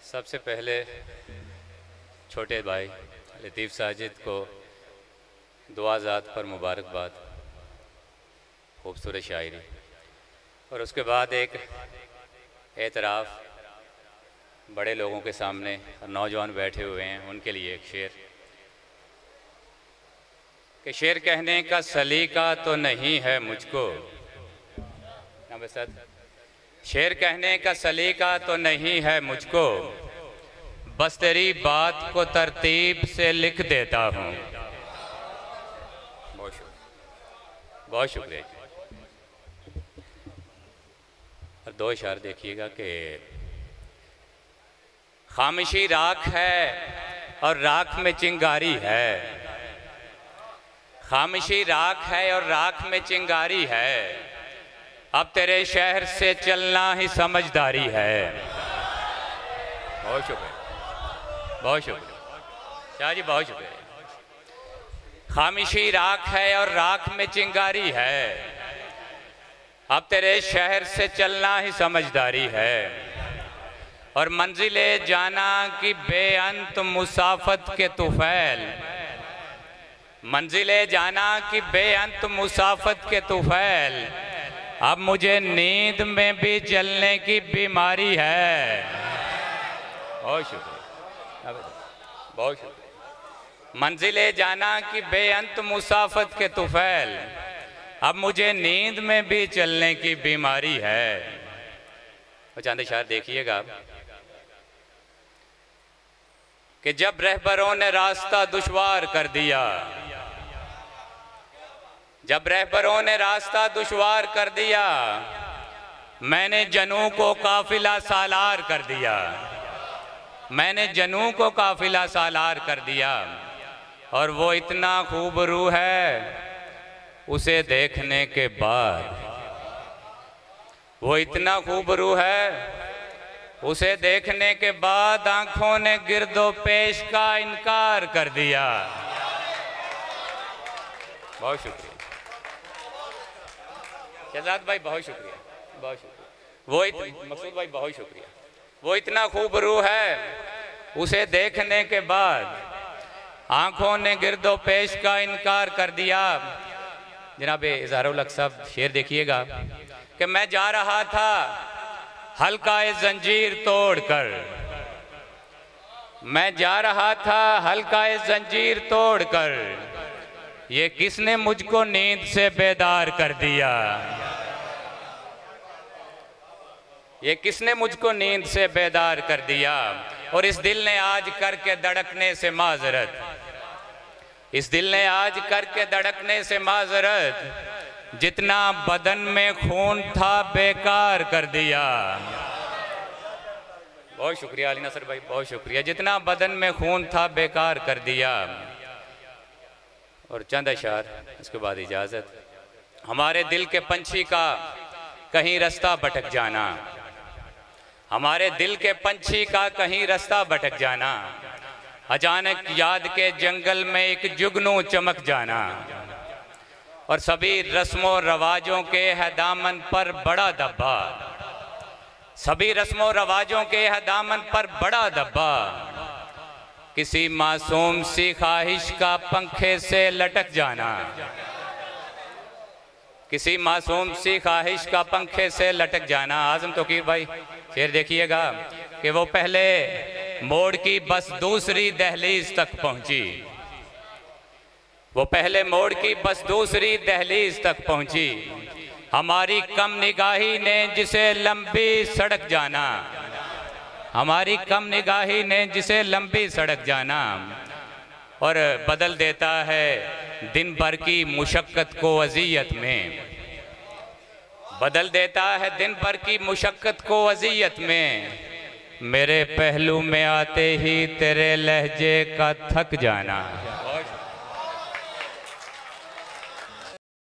सबसे पहले छोटे भाई लतीफ़ साजिद को दुआ ज़ात पर मुबारकबाद, खूबसूरत शायरी। और उसके बाद एक एतराफ़ बड़े लोगों के सामने, नौजवान बैठे हुए हैं उनके लिए एक शेर कि शेर कहने का सलीका तो नहीं है मुझको, शेर कहने का सलीका तो नहीं है मुझको, बस तेरी बात को तरतीब से लिख देता हूँ। बहुत शुक्रिया। और दो इशार देखिएगा कि खामोशी राख है और राख में चिंगारी है, खामोशी राख है और राख में चिंगारी है, अब तेरे शहर से चलना ही समझदारी है। बहुत शुक्रिया, बहुत शुक्रिया शाह जी, बहुत शुक्रिया। खामोशी राख है और राख में चिंगारी है, अब तेरे शहर से चलना ही समझदारी है, और मंजिले जाना की बेअंत मुसाफत के तुफैल, मंजिले जाना की बेअंत मुसाफत के तुफैल, अब मुझे नींद में भी जलने की बीमारी है। बहुत शुक्रिया, बहुत शुक्रिया। मंजिले जाना की बेअंत मुसाफत के तुफैल, अब मुझे नींद में भी चलने की बीमारी है। और चंद इशार देखिएगा कि जब रहबरों ने रास्ता दुश्वार कर दिया, जब रहबरों ने रास्ता दुश्वार कर दिया, मैंने जनू को काफिला सालार कर दिया, मैंने जनू को काफिला सालार कर दिया, और वो इतना खूबरू है उसे देखने के बाद, वो इतना खूबरू है उसे देखने के बाद आंखों ने गिरदो पेश का इनकार कर दिया। बहुत शुक्रिया शहजाद भाई, बहुत शुक्रिया, बहुत शुक्रिया। वो मकसूद भाई, बहुत शुक्रिया। वो इतना खूबरू है उसे देखने के बाद आंखों ने गिरदो पेश का इनकार कर दिया। जनाब इज़हारुल हक साहब शेर देखिएगा कि मैं जा रहा था हल्का जंजीर तोड़कर, मैं जा रहा था हल्का जंजीर तोड़कर, ये किसने मुझको नींद से बेदार कर दिया, ये किसने मुझको नींद से बेदार कर दिया। और इस दिल ने आज करके धड़कने से माजरत, इस दिल ने आज करके धड़कने से माजरत, जितना बदन में खून था बेकार कर दिया। बहुत शुक्रिया अली नसर भाई, बहुत शुक्रिया। जितना बदन में खून था बेकार कर दिया। और चंद अशार इसके बाद इजाजत। हमारे दिल के पंछी का कहीं रास्ता भटक जाना, हमारे दिल के पंछी का कहीं रास्ता भटक जाना, अचानक याद के जंगल में एक जुगनू चमक जाना, और सभी रस्मों रवाजों के है दामन पर बड़ा दब्बा, सभी रस्मों रवाजों के है दामन पर बड़ा दब्बा, किसी मासूम सी ख्वाहिश का पंखे से लटक जाना, किसी मासूम सी ख्वाहिश का पंखे से लटक जाना। आजम तोकीर भाई शेर देखिएगा कि वो पहले मोड़ की बस दूसरी दहलीज तक पहुंची, वो पहले मोड़ की बस दूसरी दहलीज तक पहुंची, हमारी कम निगाही ने जिसे लंबी सड़क जाना, हमारी कम निगाही ने जिसे लंबी सड़क जाना, और बदल देता है दिन भर की मुशक्क़त को अज़ियत में, बदल देता है दिन भर की मुशक्क़त को अज़ियत में, मेरे पहलू में आते ही तेरे लहजे का थक जाना।